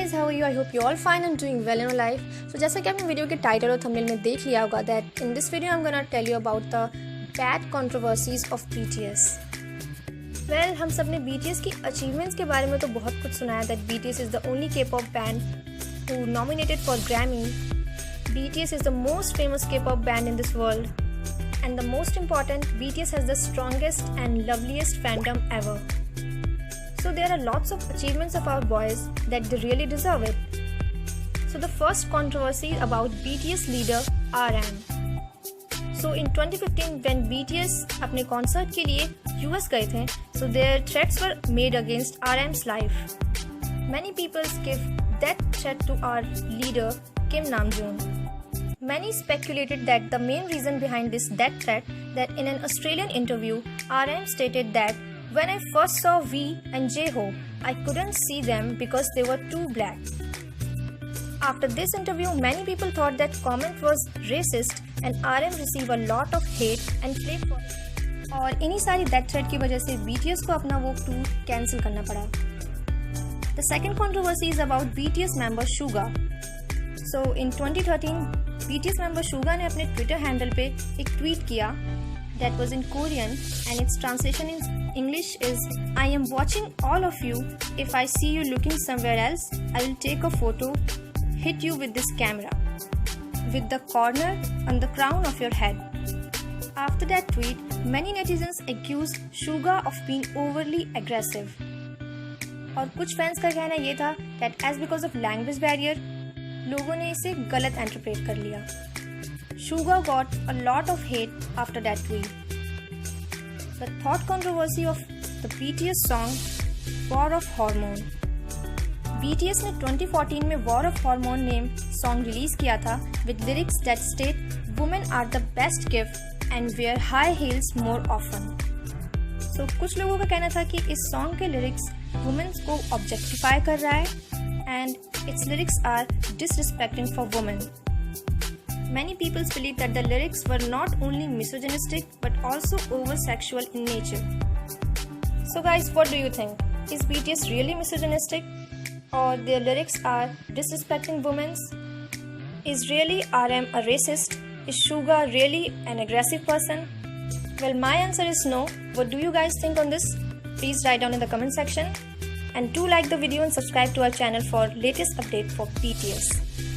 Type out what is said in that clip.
guys, how are you? I hope you all fine and doing well in your life. So जैसा कि आपने video के title और thumbnail में देख लिया होगा that in this video I'm gonna tell you about the bad controversies of BTS. Well, हम सब ने BTS की achievements के बारे में तो बहुत कुछ सुना है that BTS is the only K-pop band who nominated for Grammy. BTS is the most famous K-pop band in this world. And the most important, BTS has the strongest and loveliest fandom ever. So there are lots of achievements of our boys that they really deserve it. So the first controversy about BTS leader RM. So in 2015 when BTS अपने concert के लिए US गए थे, so their threats were made against RM's life. Many people give death threat to our leader Kim Namjoon. Many speculated that the main reason behind this death threat that in an Australian interview, RM stated that when I first saw V and J-Hope, I couldn't see them because they were too black. After this interview, many people thought that comment was racist and RM received a lot of hate and flame for it. और इन्हीं सारी death threat की वजह से BTS को अपना वो tour cancel करना पड़ा. The second controversy is about BTS member Suga. So in 2013, BTS member Suga ने अपने Twitter handle पे एक tweet किया that was in Korean and its translation in English is I am watching all of you. If I see you looking somewhere else, I will take a photo, hit you with this camera, with the corner on the crown of your head. After that tweet, many netizens accused Suga of being overly aggressive. और कुछ fans का कहना ये था that as because of language barrier, लोगों ने इसे गलत interpret कर लिया. Suga got a lot of hate after that tweet. The third controversy of the BTS song War of Hormone. BTS ने 2014 में War of Hormone name song release किया था with lyrics that state women are the best gift and wear high heels more often. So कुछ लोगों का कहना था कि इस song के lyrics women को objectify कर रहा है and its lyrics are disrespecting for women. Many people believe that the lyrics were not only misogynistic but also over-sexual in nature. So guys, what do you think? Is BTS really misogynistic? Or their lyrics are disrespecting women? Is really RM a racist? Is Suga really an aggressive person? Well, my answer is no. What do you guys think on this? Please write down in the comment section. And do like the video and subscribe to our channel for latest update for BTS.